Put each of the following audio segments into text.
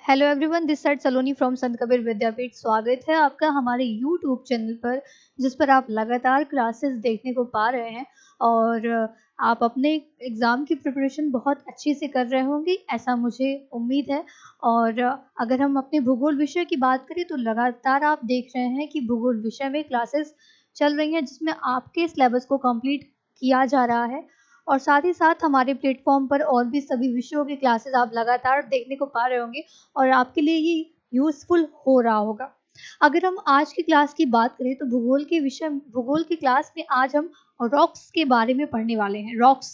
Hello everyone, this side Saloni from संत कबीर विद्यापीठ। स्वागत है आपका हमारे यूट्यूब चैनल पर, जिस पर आप लगातार क्लासेस देखने को पा रहे हैं और आप अपने एग्ज़ाम की प्रिपरेशन बहुत अच्छे से कर रहे होंगे, ऐसा मुझे उम्मीद है। और अगर हम अपने भूगोल विषय की बात करें तो लगातार आप देख रहे हैं कि भूगोल विषय में क्लासेस चल रही हैं, जिसमें आपके सिलेबस को कंप्लीट किया जा रहा है और साथ ही साथ हमारे प्लेटफॉर्म पर और भी सभी विषयों की क्लासेस आप लगातार देखने को पा रहे होंगे और आपके लिए ये यूज़फुल हो रहा होगा। अगर हम आज की क्लास की बात करें तो भूगोल की क्लास में आज हम रॉक्स के बारे में पढ़ने वाले हैं। रॉक्स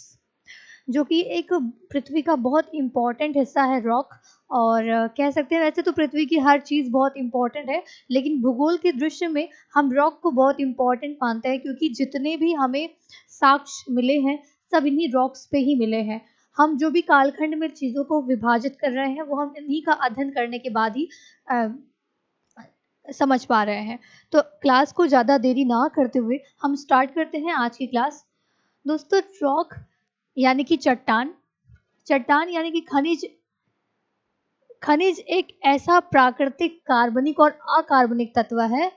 जो कि एक पृथ्वी का बहुत इम्पोर्टेंट हिस्सा है रॉक। और कह सकते हैं वैसे तो पृथ्वी की हर चीज़ बहुत इम्पोर्टेंट है, लेकिन भूगोल के दृश्य में हम रॉक को बहुत इम्पोर्टेंट मानते हैं, क्योंकि जितने भी हमें साक्ष्य मिले हैं सब इन्हीं रॉक्स पे ही मिले हैं। हम जो भी कालखंड में चीज़ों को विभाजित कर रहे हैं वो हम इन्हीं का अध्ययन करने के बाद ही अ, समझ पा रहे हैं। तो क्लास को ज़्यादा देरी ना करते हुए हम स्टार्ट करते हैं आज की क्लास। दोस्तों, रॉक यानी कि चट्टान, चट्टान यानी कि खनिज। खनिज एक ऐसा प्राकृतिक कार्बनिक और अकार्बनिक तत्व है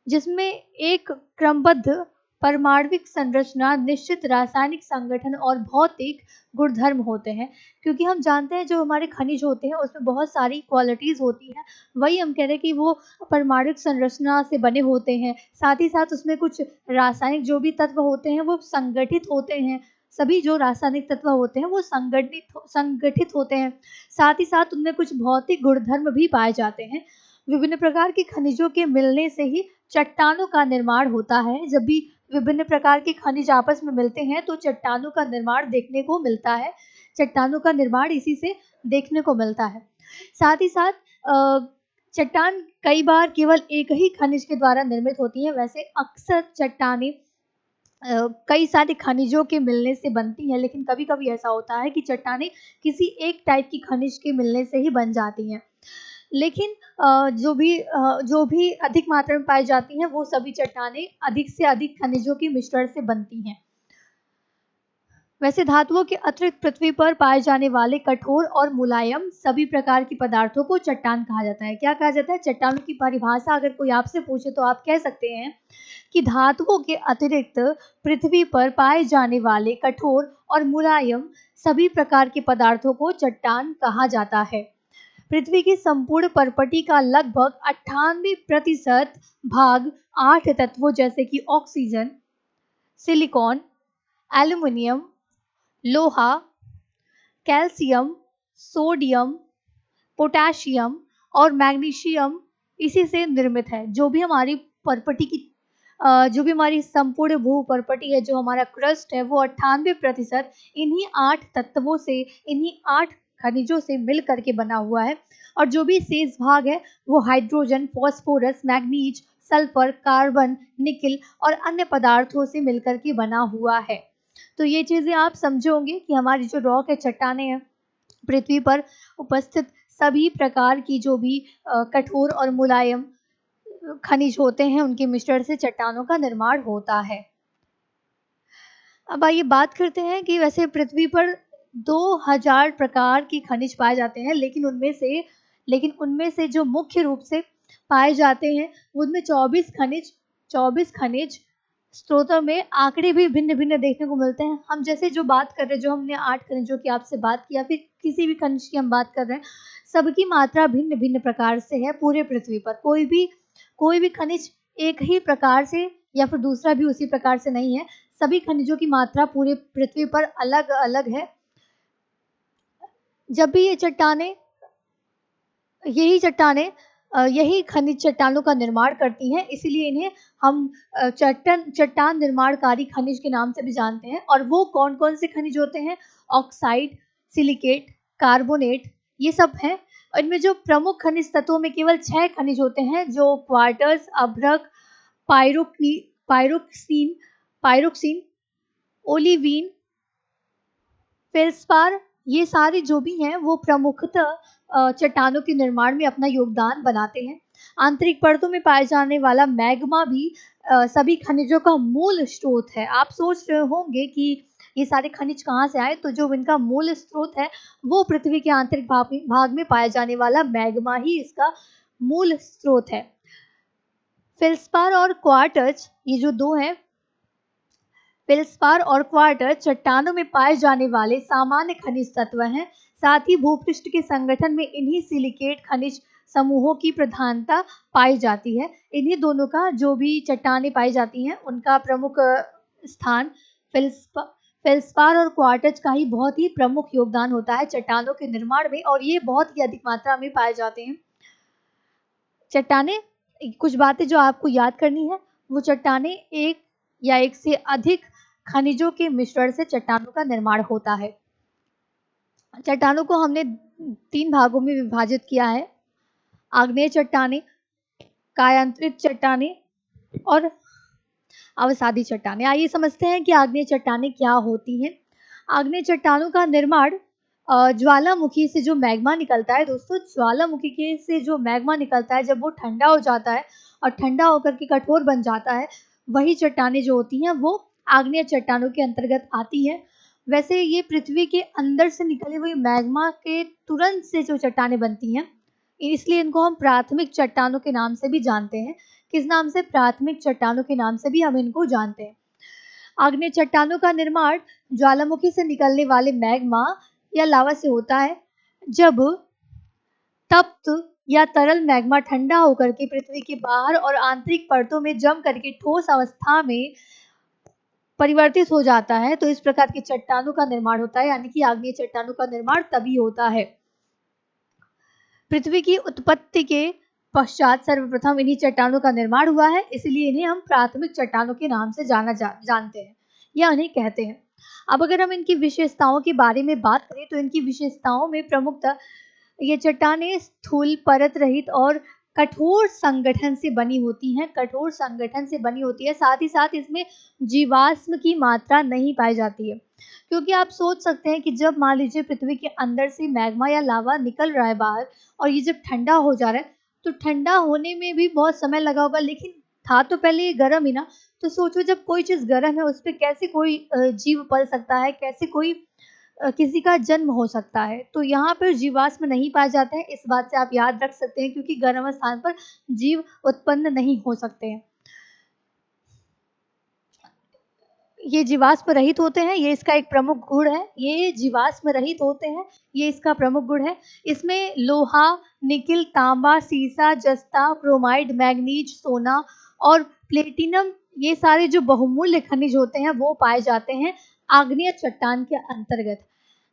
जिसमें एक क्रमबद्ध परमाणविक संरचना, निश्चित रासायनिक संगठन और भौतिक गुणधर्म होते हैं। क्योंकि हम जानते हैं जो हमारे खनिज होते हैं उसमें बहुत सारी क्वालिटीज़ होती हैं, वही हम कह रहे हैं कि वो परमाणविक संरचना से बने होते हैं। साथ ही साथ उसमें कुछ रासायनिक जो भी तत्व होते हैं वो संगठित होते हैं। सभी जो रासायनिक तत्व होते हैं वो संगठित होते हैं। साथ ही साथ उनमें कुछ भौतिक गुणधर्म भी पाए जाते हैं। विभिन्न प्रकार के खनिजों के मिलने से ही चट्टानों का निर्माण होता है। जब भी विभिन्न प्रकार के खनिज आपस में मिलते हैं तो चट्टानों का निर्माण देखने को मिलता है। चट्टानों का निर्माण इसी से देखने को मिलता है। साथ ही साथ चट्टान कई बार केवल एक ही खनिज के द्वारा निर्मित होती हैं। वैसे अक्सर चट्टानें कई सारे खनिजों के मिलने से बनती हैं, लेकिन कभी-कभी ऐसा होता है कि चट्टानें किसी एक टाइप की खनिज के मिलने से ही बन जाती हैं। लेकिन जो भी अधिक मात्रा में पाई जाती हैं वो सभी चट्टानें अधिक से अधिक खनिजों के मिश्रण से बनती हैं। वैसे धातुओं के अतिरिक्त पृथ्वी पर पाए जाने वाले कठोर और मुलायम सभी प्रकार के पदार्थों को चट्टान कहा जाता है। क्या कहा जाता है? चट्टानों की परिभाषा अगर कोई आपसे पूछे तो आप कह सकते हैं कि धातुओं के अतिरिक्त पृथ्वी पर पाए जाने वाले कठोर और मुलायम सभी प्रकार के पदार्थों को चट्टान कहा जाता है। पृथ्वी की संपूर्ण परपटी का लगभग 98% भाग 8 तत्वों जैसे कि ऑक्सीजन, सिलिकॉन, एल्यूमिनियम, लोहा, कैल्शियम, सोडियम, पोटेशियम और मैग्नीशियम इसी से निर्मित है। जो भी हमारी परपटी की जो भी हमारी संपूर्ण भू परपटी है, जो हमारा क्रस्ट है, वो 98% इन्हीं 8 तत्वों से, इन्हीं 8 खनिजों से मिल करके बना हुआ है। और जो भी शेष भाग है वो hydrogen, phosphorus, manganese, sulphur, carbon, nickel और अन्य पदार्थों से मिलकर के बना हुआ है। तो ये चीज़ें आप समझे होंगे कि हमारी जो रॉक है, चट्टानें हैं, पृथ्वी पर उपस्थित सभी प्रकार की जो भी कठोर और मुलायम खनिज होते हैं उनके मिश्रण से चट्टानों का निर्माण होता है। अब आइए बात करते हैं कि वैसे पृथ्वी पर 2000 प्रकार के खनिज पाए जाते हैं, लेकिन उनमें से जो मुख्य रूप से पाए जाते हैं उनमें 24 खनिज स्रोतों में आंकड़े भी भिन्न-भिन्न देखने को मिलते हैं। हम जैसे जो बात कर रहे हैं, जो हमने 8 खनिजों की आपसे बात की या फिर किसी भी खनिज की हम बात कर रहे हैं, सबकी मात्रा भिन्न-भिन्न प्रकार से है पूरे पृथ्वी पर। कोई भी खनिज एक ही प्रकार से या फिर दूसरा भी उसी प्रकार से नहीं है। सभी खनिजों की मात्रा पूरे पृथ्वी पर अलग-अलग है। जब भी यही खनिज चट्टानों का निर्माण करती हैं, इसीलिए इन्हें हम चट्टान निर्माणकारी खनिज के नाम से भी जानते हैं। और वो कौन-कौन से खनिज होते हैं? ऑक्साइड, सिलिकेट, कार्बोनेट, ये सब हैं। इनमें जो प्रमुख खनिज तत्वों में केवल 6 खनिज होते हैं, जो क्वार्टज, अभ्रक, पायरोक्सीन, ओलिवीन, फेल्सपार, ये सारे जो भी हैं वो प्रमुखतः चट्टानों के निर्माण में अपना योगदान बनाते हैं। आंतरिक परतों में पाए जाने वाला मैग्मा भी सभी खनिजों का मूल स्रोत है। आप सोच रहे होंगे कि ये सारे खनिज कहाँ से आए, तो जो इनका मूल स्रोत है वो पृथ्वी के आंतरिक भाग में पाया जाने वाला मैग्मा ही इसका मूल स्रोत है। फेल्सपार और क्वार्ट्ज, ये जो दो हैं, फेल्सपार और क्वार्ट्ज चट्टानों में पाए जाने वाले सामान्य खनिज तत्व हैं। साथ ही भूपृष्ठ के संगठन में इन्हीं सिलिकेट खनिज समूहों की प्रधानता पाई जाती है। इन्हीं दोनों का, जो भी चट्टानें पाई जाती हैं, उनका प्रमुख स्थान फेल्सपार और क्वार्ट्ज का ही बहुत ही प्रमुख योगदान होता है चट्टानों के निर्माण में, और ये बहुत ही अधिक मात्रा में पाए जाते हैं। चट्टानें, कुछ बातें जो आपको याद करनी है, वो चट्टानें एक या एक से अधिक खनिजों के मिश्रण से चट्टानों का निर्माण होता है। चट्टानों को हमने 3 भागों में विभाजित किया है: आग्नेय चट्टानें, कायांतरित चट्टानें और अवसादी चट्टानें। आइए समझते हैं कि आग्नेय चट्टानें क्या होती हैं। आग्नेय चट्टानों का निर्माण ज्वालामुखी से जो मैग्मा निकलता है, दोस्तों ज्वालामुखी के से जो मैग्मा निकलता है, जब वो ठंडा हो जाता है और ठंडा होकर के कठोर बन जाता है, वही चट्टानें जो होती हैं वो आग्नेय चट्टानों के अंतर्गत आती हैं। वैसे ये पृथ्वी के अंदर से निकले हुए मैग्मा के तुरंत से जो चट्टानें बनती हैं, इसलिए इनको हम प्राथमिक चट्टानों के नाम से भी जानते हैं। किस नाम से? प्राथमिक चट्टानों के नाम से भी हम इनको जानते हैं। आग्नेय चट्टानों का निर्माण ज्वालामुखी से निकलने वाले मैग्मा या लावा से होता है। जब तप्त या तरल मैग्मा ठंडा होकर के पृथ्वी के बाहर और आंतरिक परतों में जम करके ठोस अवस्था में परिवर्तित हो जाता है, तो इस प्रकार की चट्टानों का निर्माण होता है, यानी कि आग्नेय चट्टानों का निर्माण तभी होता है। पृथ्वी की उत्पत्ति के पश्चात सर्वप्रथम इन्हीं चट्टानों का निर्माण हुआ है, इसलिए इन्हें हम प्राथमिक चट्टानों के नाम से जानते हैं या इन्हें कहते हैं। अब अगर हम इनकी विशेषताओं के बारे में बात करें, तो इनकी विशेषताओं में प्रमुखतः ये चट्टानें स्थूल, परत रहित और कठोर संगठन से बनी होती हैं। कठोर संगठन से बनी होती है, साथ ही साथ इसमें जीवाश्म की मात्रा नहीं पाई जाती है। क्योंकि आप सोच सकते हैं कि जब मान लीजिए पृथ्वी के अंदर से मैग्मा या लावा निकल रहा है बाहर, और ये जब ठंडा हो जा रहा है, तो ठंडा होने में भी बहुत समय लगा होगा, लेकिन था तो पहले ये गर्म ही ना। तो सोचो, जब कोई चीज गर्म है, उस पर कैसे कोई जीव पल सकता है, कैसे कोई किसी का जन्म हो सकता है। तो यहाँ पर जीवाश्म नहीं पाए जाते हैं, इस बात से आप याद रख सकते हैं, क्योंकि गर्म स्थान पर जीव उत्पन्न नहीं हो सकते हैं। ये जीवाश्म रहित होते हैं, ये इसका एक प्रमुख गुण है। ये जीवाश्म रहित होते हैं, ये इसका प्रमुख गुण है। इसमें लोहा, निकिल, तांबा, सीसा, जस्ता, क्रोमाइड, मैग्नीज, सोना और प्लेटिनम, ये सारे जो बहुमूल्य खनिज होते हैं वो पाए जाते हैं आग्नेय चट्टान के अंतर्गत।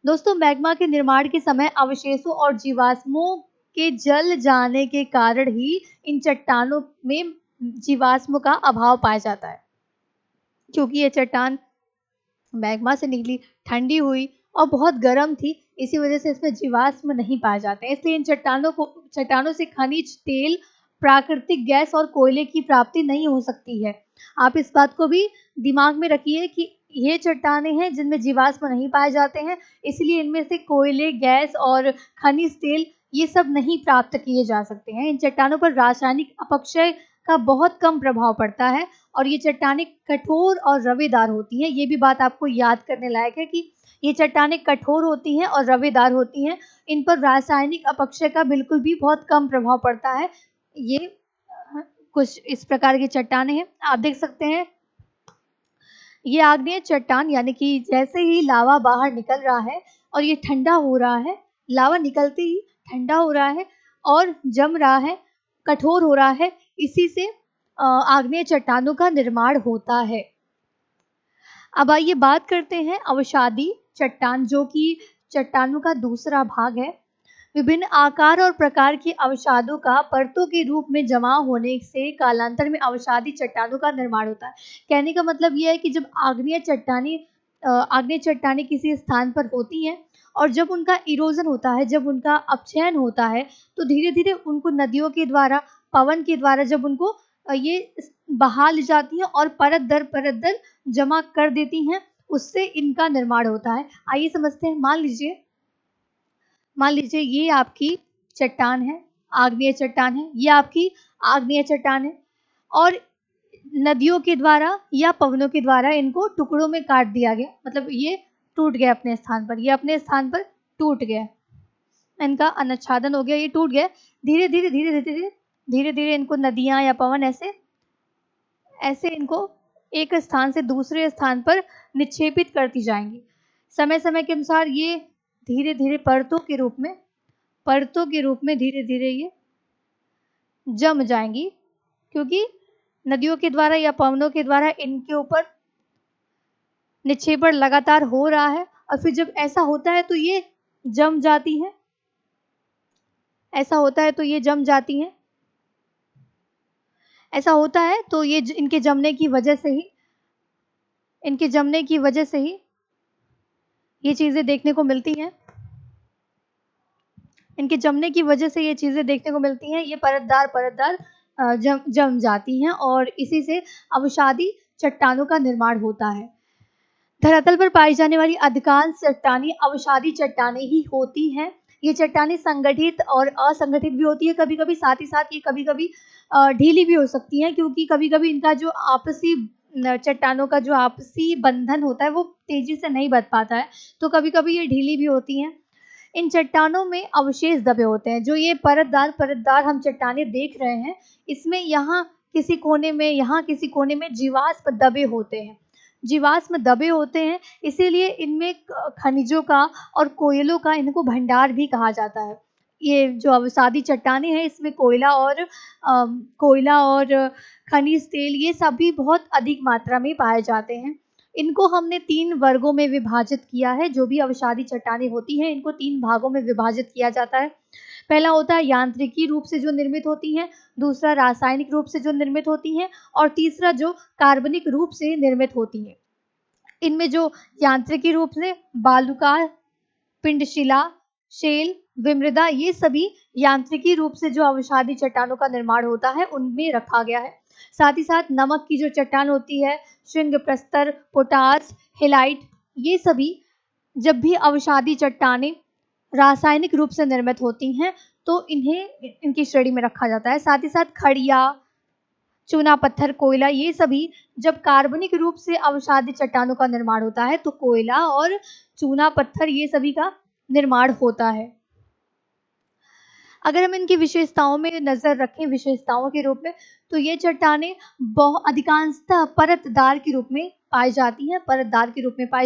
दोस्तों, मैग्मा के निर्माण के समय अवशेषों और जीवाश्मों के जल जाने के कारण ही इन चट्टानों में जीवाश्म का अभाव पाया जाता है, क्योंकि ये चट्टान मैग्मा से निकली, ठंडी हुई और बहुत गर्म थी, इसी वजह से इसमें जीवाश्म नहीं पाए जाते हैं। इसलिए इन चट्टानों से खनिज तेल, प्राकृतिक गैस और कोयले की प्राप्ति नहीं हो सकती है। आप इस बात को भी दिमाग में रखिए कि ये चट्टानें हैं जिनमें जीवाश्म नहीं पाए जाते हैं, इसलिए इनमें से कोयले, गैस और खनिज तेल, ये सब नहीं प्राप्त किए जा सकते हैं। इन चट्टानों पर रासायनिक अपक्षय का बहुत कम प्रभाव पड़ता है, और ये चट्टानें कठोर और रवेदार होती हैं। ये भी बात आपको याद करने लायक है कि ये चट्टानें कठोर होती हैं और रवेदार होती हैं। इन पर रासायनिक अपक्षय का बिल्कुल भी बहुत कम प्रभाव पड़ता है। ये कुछ इस प्रकार की चट्टानें हैं, आप देख सकते हैं। ये आग्नेय चट्टान, यानी कि जैसे ही लावा बाहर निकल रहा है और ये ठंडा हो रहा है, लावा निकलते ही ठंडा हो रहा है और जम रहा है, कठोर हो रहा है, इसी से आग्नेय चट्टानों का निर्माण होता है। अब आइए बात करते हैं अवसादी चट्टान, जो कि चट्टानों का दूसरा भाग है। विभिन्न आकार और प्रकार के अवसादों का परतों के रूप में जमा होने से कालांतर में अवसादी चट्टानों का निर्माण होता है। कहने का मतलब यह है कि जब आग्नेय चट्टानें किसी स्थान पर होती हैं और जब उनका इरोजन होता है, जब उनका अपक्षयन होता है, तो धीरे धीरे उनको नदियों के द्वारा, पवन के द्वारा जब उनको ये बहा ले जाती हैं और परत दर जमा कर देती हैं, उससे इनका निर्माण होता है। आइए समझते हैं। मान लीजिए ये आपकी चट्टान है, आग्नेय चट्टान है, ये आपकी आग्नेय चट्टान है, और नदियों के द्वारा या पवनों के द्वारा इनको टुकड़ों में काट दिया गया, मतलब ये टूट गया अपने स्थान पर, ये अपने स्थान पर टूट गया, इनका अनुच्छादन हो गया, ये टूट गया। धीरे धीरे धीरे धीरे धीरे धीरे धीरे इनको नदियां या पवन ऐसे ऐसे इनको एक स्थान से दूसरे स्थान पर निक्षेपित करती जाएंगी। समय समय के अनुसार ये धीरे धीरे परतों के रूप में धीरे धीरे ये जम जाएंगी, क्योंकि नदियों के द्वारा या पवनों के द्वारा इनके ऊपर निक्षेपण लगातार हो रहा है, और फिर जब ऐसा होता है तो ये जम जाती है, ऐसा होता है तो ये जम जाती हैं। ऐसा होता है तो ये इनके जमने की वजह से ही ये चीजें देखने को मिलती हैं, इनके जमने की वजह से ये चीजें देखने को मिलती हैं। ये परतदार जम जाती हैं और इसी से अवसादी चट्टानों का निर्माण होता है। धरातल पर पाई जाने वाली अधिकांश चट्टानें अवसादी चट्टानें ही होती हैं। ये चट्टानें संगठित और असंगठित भी होती है कभी कभी, साथ ही साथ ये कभी कभी ढीली भी हो सकती हैं, क्योंकि कभी कभी इनका जो आपसी चट्टानों का जो आपसी बंधन होता है वो तेजी से नहीं बंध पाता है, तो कभी कभी ये ढीली भी होती हैं। इन चट्टानों में अवशेष दबे होते हैं। जो ये परतदार हम चट्टानें देख रहे हैं, इसमें यहाँ किसी कोने में जीवाश्म दबे होते हैं, इसीलिए इनमें खनिजों का और कोयलों का इनको भंडार भी कहा जाता है। ये जो अवसादी चट्टानें हैं, इसमें कोयला और खनिज तेल ये सभी बहुत अधिक मात्रा में पाए जाते हैं। इनको हमने 3 वर्गों में विभाजित किया है। जो भी अवसादी चट्टानें होती हैं, इनको 3 भागों में विभाजित किया जाता है। पहला होता है यांत्रिकी रूप से जो निर्मित होती हैं, दूसरा रासायनिक रूप से जो निर्मित होती हैं, और तीसरा जो कार्बनिक रूप से निर्मित होती हैं। इनमें जो यांत्रिकी रूप से बालूकाय, पिंडशिला, शेल, विमृदा, ये सभी यांत्रिकी रूप से जो अवसादी चट्टानों का निर्माण होता है उनमें रखा गया है। साथ ही साथ नमक की जो चट्टान होती है, श्रृंग प्रस्तर, पोटास, हेलाइट, ये सभी जब भी अवसादी चट्टानें रासायनिक रूप से निर्मित होती हैं तो इन्हें इनकी श्रेणी में रखा जाता है। साथ ही साथ खड़िया, चूना पत्थर, कोयला, ये सभी जब कार्बनिक रूप से अवसादी चट्टानों का निर्माण होता है तो कोयला और चूना पत्थर ये सभी का निर्माण होता है। अगर हम इनकी विशेषताओं में नजर रखें, विशेषताओं के रूप में, तो ये चट्टानें अधिकांशतः परतदार के रूप में पाई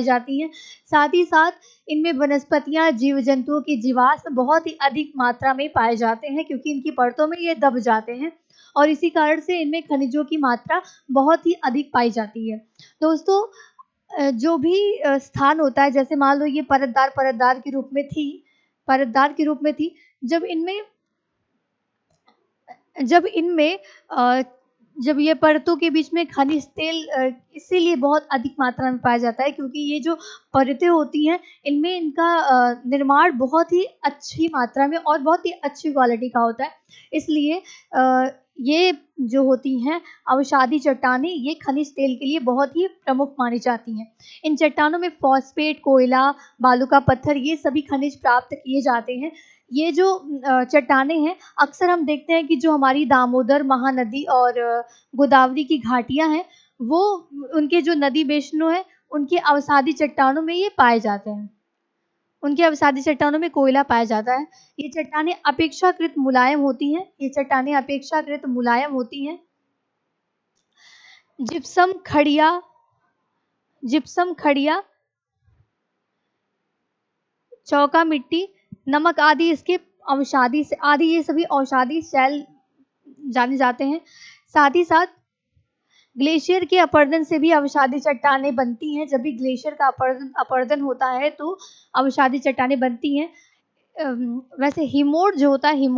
जाती हैं। साथ ही साथ इनमें वनस्पतियां, जीव जंतुओं की जीवाश्म बहुत ही अधिक मात्रा में पाए जाते हैं, क्योंकि इनकी परतों में ये दब जाते हैं और इसी कारण से इनमें खनिजों की मात्रा बहुत ही अधिक पाई जाती है। दोस्तों, जो भी स्थान होता है, जैसे मान लो ये परतदार के रूप में थी, जब ये परतों के बीच में खनिज तेल इसीलिए बहुत अधिक मात्रा में पाया जाता है, क्योंकि ये जो परतें होती हैं इनमें इनका निर्माण बहुत ही अच्छी मात्रा में और बहुत ही अच्छी क्वालिटी का होता है। इसलिए ये जो होती हैं अवसादी चट्टानें, ये खनिज तेल के लिए बहुत ही प्रमुख मानी जाती हैं। इन चट्टानों में फॉस्फेट, कोयला, बालू का पत्थर, ये सभी खनिज प्राप्त किए जाते हैं। ये जो चट्टानें हैं, अक्सर हम देखते हैं कि जो हमारी दामोदर महानदी और गोदावरी की घाटियां हैं, वो उनके जो नदी बेसिनों हैं, उनके अवसादी चट्टानों में ये पाए जाते हैं। उनके अवसादी चट्टानों में कोयला पाया जाता है। ये चट्टानें अपेक्षाकृत मुलायम होती हैं। जिप्सम खड़िया, चौका मिट्टी, नमक आदि इसके ये सभी अवसादी शैल जाने जाते हैं। साथ ही साथ ग्लेशियर के अपरदन से भी अवसादी चट्टानें बनती हैं। जब भी ग्लेशियर का अपरदन होता है तो अवसादी चट्टानें बनती हैं। वैसे हिमोड़ जो होता है,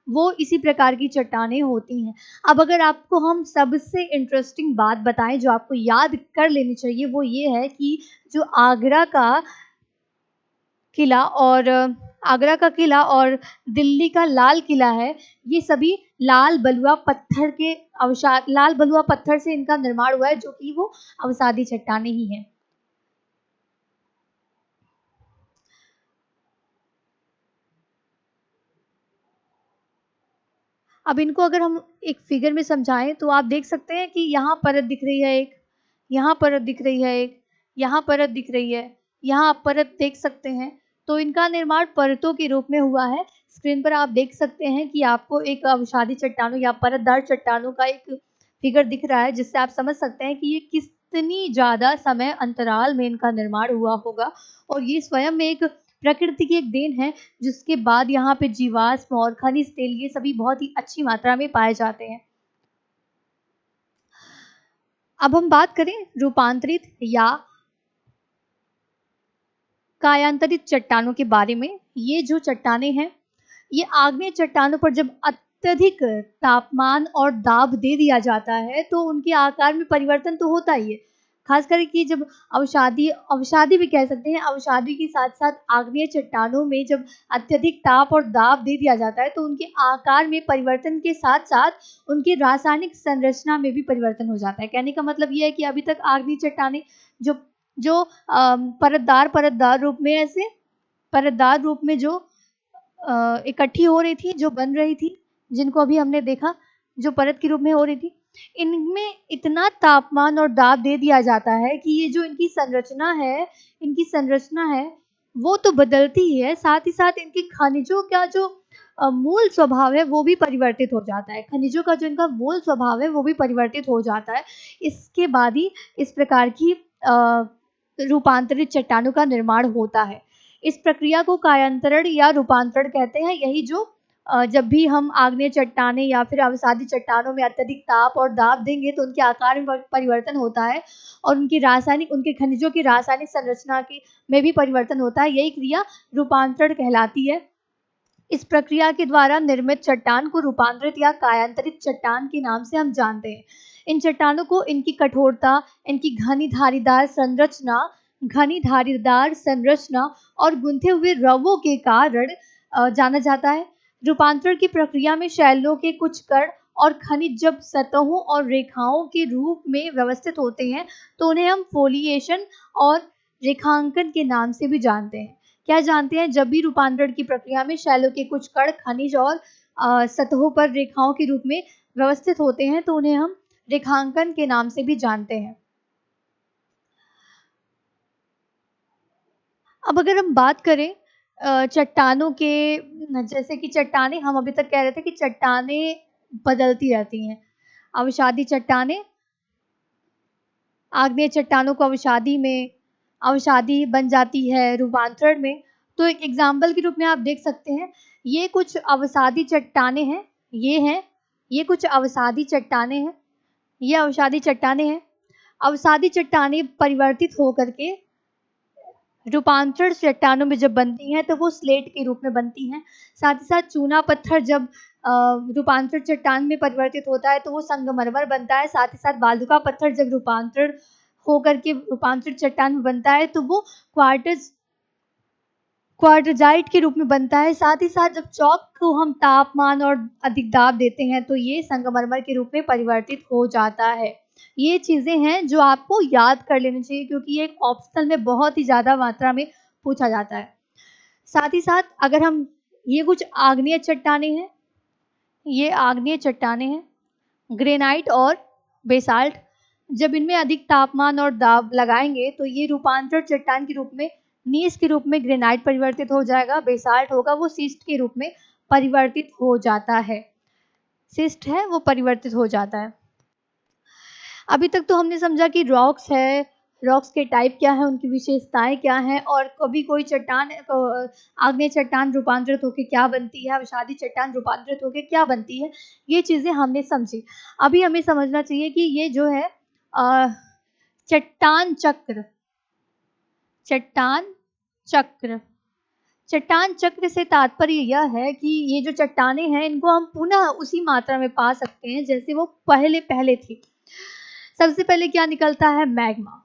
वो इसी प्रकार की चट्टानें होती हैं। अब अगर आपको हम सबसे इंटरेस्टिंग बात बताएं जो आपको याद कर लेनी चाहिए, वो ये है कि जो आगरा का किला और दिल्ली का लाल किला है, ये सभी लाल बलुआ पत्थर से इनका निर्माण हुआ है, जो कि वो अवसादी चट्टानें ही हैं। अब इनको अगर हम एक फिगर में समझाएं तो आप देख सकते हैं कि यहाँ परत दिख रही है एक, यहाँ परत दिख रही है एक, यहाँ परत दिख रही है, यहाँ आप परत देख सकते हैं। तो इनका निर्माण परतों के रूप में हुआ है। स्क्रीन पर आप देख सकते हैं कि आपको एक अवसादी चट्टानों या परतदार चट्टानों का एक फिगर दिख रहा है, जिससे आप समझ सकते हैं कि ये कितनी ज़्यादा समय अंतराल में इनका निर्माण हुआ होगा। और ये स्वयं में एक प्रकृति की एक देन है, जिसके बाद यहाँ पे जीवाश्म और खनिज तेल ये सभी बहुत ही अच्छी मात्रा में पाए जाते हैं। अब हम बात करें रूपांतरित या कायांतरित चट्टानों के बारे में। ये जो चट्टानें हैं, ये आग्नेय चट्टानों पर जब अत्यधिक तापमान और दाब दे दिया जाता है तो उनके आकार में परिवर्तन तो होता ही है। खास करके जब अवसादी भी कह सकते हैं, अवसादी के साथ साथ आग्नेय चट्टानों में जब अत्यधिक ताप और दाब दे दिया जाता है तो उनके आकार में परिवर्तन के साथ साथ उनकी रासायनिक संरचना में भी परिवर्तन हो जाता है। कहने का मतलब ये है कि अभी तक आग्नेय चट्टानें जो जो परतदार रूप में, ऐसे परतदार रूप में जो इकट्ठी हो रही थी, जो बन रही थी, जिनको अभी हमने देखा जो परत के रूप में हो रही थी, इनमें इतना तापमान और दाब दे दिया जाता है कि ये जो इनकी संरचना है वो तो बदलती ही है, साथ ही साथ इनके खनिजों का जो मूल स्वभाव है वो भी परिवर्तित हो जाता है। खनिजों का जो इनका मूल स्वभाव है वो भी परिवर्तित हो जाता है। इसके बाद ही इस प्रकार की रूपांतरित चट्टानों का निर्माण होता है। इस प्रक्रिया को कायांतरण या रूपांतरण कहते हैं। यही जो जब भी हम आग्नेय चट्टानें या फिर अवसादी चट्टानों में अत्यधिक ताप और दाब देंगे तो उनके आकार में परिवर्तन होता है और उनके खनिजों की रासायनिक संरचना में भी परिवर्तन होता है। यही क्रिया रूपांतरण कहलाती है। इस प्रक्रिया के द्वारा निर्मित चट्टान को रूपांतरित या कायांतरित चट्टान के नाम से हम जानते हैं। इन चट्टानों को इनकी कठोरता, इनकी घनी धारीदार संरचना और गुंथे हुए रवों के कारण जाना जाता है। रूपांतरण की प्रक्रिया में शैलों के कुछ कण और खनिज जब सतहों और रेखाओं के रूप में व्यवस्थित होते हैं तो उन्हें हम फोलिएशन और रेखांकन के नाम से भी जानते हैं। क्या जानते हैं? जब भी रूपांतरण की प्रक्रिया में शैलों के कुछ कण खनिज और सतहों पर रेखाओं के रूप में व्यवस्थित होते हैं तो उन्हें हम रेखांकन के नाम से भी जानते हैं। अब अगर हम बात करें चट्टानों के, जैसे कि चट्टानें, हम अभी तक कह रहे थे कि चट्टानें बदलती रहती हैं। अवसादी चट्टानें, आग्नेय चट्टानों को अवसादी बन जाती है रूपांतरण में। तो एक एग्जाम्पल के रूप में आप देख सकते हैं, ये कुछ अवसादी चट्टानें हैं, ये कुछ अवसादी चट्टानें हैं, ये अवसादी चट्टानें हैं। अवसादी चट्टानें परिवर्तित होकर के रूपांतरण चट्टानों में जब बनती हैं तो वो स्लेट के रूप में बनती हैं। साथ ही साथ चूना पत्थर जब रूपांतरण चट्टान में परिवर्तित होता है तो वो संगमरमर बनता है। साथ ही साथ बालुका पत्थर जब रूपांतरण होकर के रूपांतरित चट्टान में बनता है तो वो क्वार्टजाइट के रूप में बनता है। साथ ही साथ जब चौक को हम तापमान और अधिक दाब देते हैं तो ये संगमरमर के रूप में परिवर्तित हो जाता है। ये चीजें हैं जो आपको याद कर लेनी चाहिए क्योंकि ये एक ऑप्शनल में बहुत ही ज्यादा मात्रा में पूछा जाता है। साथ ही साथ अगर हम, ये कुछ आग्नेय चट्टानें हैं, ये आग्नेय चट्टानें हैं, ग्रेनाइट और बेसाल्ट। जब इनमें अधिक तापमान और दाब लगाएंगे तो ये रूपांतरण चट्टान के रूप में, नीस के रूप में ग्रेनाइट परिवर्तित हो जाएगा, बेसाल्ट होगा वो सिस्ट के रूप में परिवर्तित हो जाता है। सिस्ट है वो परिवर्तित हो जाता है। अभी तक तो हमने समझा कि रॉक्स है, रॉक्स के टाइप क्या है, उनकी विशेषताएं क्या हैं और कभी कोई चट्टान, आग्नेय चट्टान रूपांतरित होकर क्या बनती है, अवसादी चट्टान रूपांतरित होकर क्या बनती है, ये चीजें हमने समझी। अभी हमें समझना चाहिए कि ये जो है चट्टान चक्र, चट्टान चक्र से तात्पर्य यह है कि ये जो चट्टानें हैं इनको हम पुनः उसी मात्रा में पा सकते हैं जैसे वो पहले थी। सबसे पहले क्या निकलता है? मैग्मा।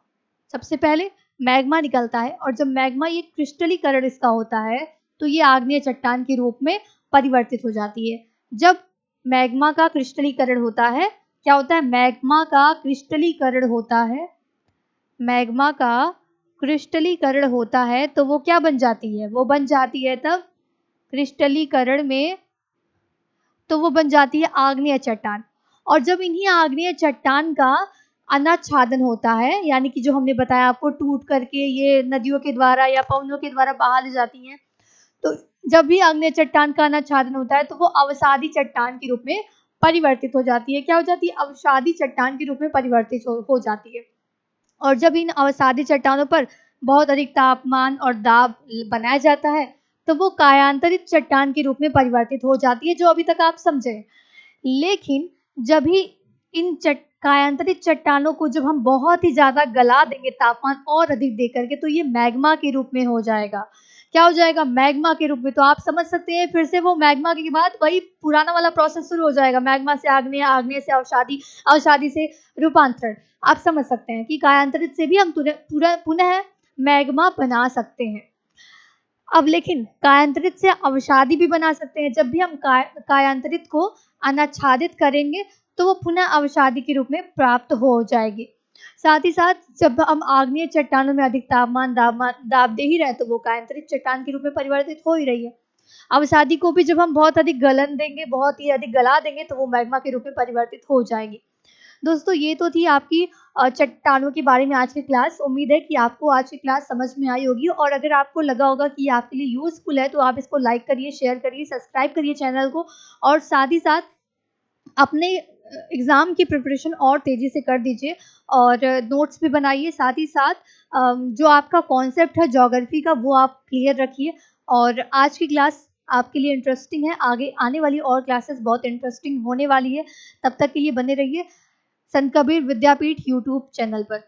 सबसे पहले मैग्मा निकलता है और जब मैग्मा, ये क्रिस्टलीकरण इसका होता है तो ये आग्नेय चट्टान के रूप में परिवर्तित हो जाती है। जब मैग्मा का क्रिस्टलीकरण होता है, क्या होता है? मैग्मा का क्रिस्टलीकरण होता है, मैग्मा का क्रिस्टलीकरण होता है तो वो क्या बन जाती है? वो बन जाती है तब क्रिस्टलीकरण में तो वो बन जाती है आग्नेय चट्टान। और जब इन्हीं आग्नेय चट्टान का अनाच्छादन होता है, यानी कि जो हमने बताया आपको टूट करके ये नदियों के द्वारा या पवनों के द्वारा बाहर ले जाती हैं, तो जब भी आग्नेय चट्टान का अनाच्छादन होता है तो वो अवसादी चट्टान के रूप में परिवर्तित हो जाती है। क्या हो जाती है? अवसादी चट्टान के रूप में परिवर्तित हो जाती है। और जब इन अवसादी चट्टानों पर बहुत अधिक तापमान और दाब बनाया जाता है तो वो कायांतरित चट्टान के रूप में परिवर्तित हो जाती है, जो अभी तक आप समझे। लेकिन जब भी इन कायांतरित चट्टानों को जब हम बहुत ही ज्यादा गला देंगे तापमान और अधिक दे करके, तो ये मैग्मा के रूप में हो जाएगा। क्या हो जाएगा? मैग्मा के रूप में। तो आप समझ सकते हैं फिर से वो मैग्मा के बाद वही पुराना वाला प्रोसेस शुरू हो जाएगा, मैग्मा से आग्नेय, आग्नेय से अवसादी, अवसादी से रूपांतरण। आप समझ सकते हैं कि कायांतरित से भी हम पुनः मैग्मा बना सकते हैं। अब लेकिन कायांतरित से अवसादी भी बना सकते हैं। जब भी हम कायांतरित को अनाच्छादित करेंगे तो वो पुनः अवसादी के रूप में प्राप्त हो जाएगी। साथ ही साथ जब हम आग्नेय चट्टानों में अधिक दाब दे ही रहे तो वो कायांतरित चट्टान के रूप में परिवर्तित हो ही रही है। अवसादी को भी जब हम बहुत अधिक गलन देंगे, बहुत ही अधिक गला देंगे, तो वो मैग्मा के रूप में परिवर्तित हो जाएगी। दोस्तों, ये तो थी आपकी चट्टानों के बारे में आज की क्लास। उम्मीद है कि आपको आज की क्लास समझ में आई होगी, और अगर आपको लगा होगा कि ये आपके लिए यूजफुल है तो आप इसको लाइक करिए, शेयर करिए, सब्सक्राइब करिए चैनल को, और साथ ही साथ अपने एग्ज़ाम की प्रिपरेशन और तेज़ी से कर दीजिए और नोट्स भी बनाइए। साथ ही साथ जो आपका कॉन्सेप्ट है ज्योग्राफी का वो आप क्लियर रखिए। और आज की क्लास आपके लिए इंटरेस्टिंग है, आगे आने वाली और क्लासेस बहुत इंटरेस्टिंग होने वाली है। तब तक के लिए बने रहिए संत कबीर विद्यापीठ यूट्यूब चैनल पर।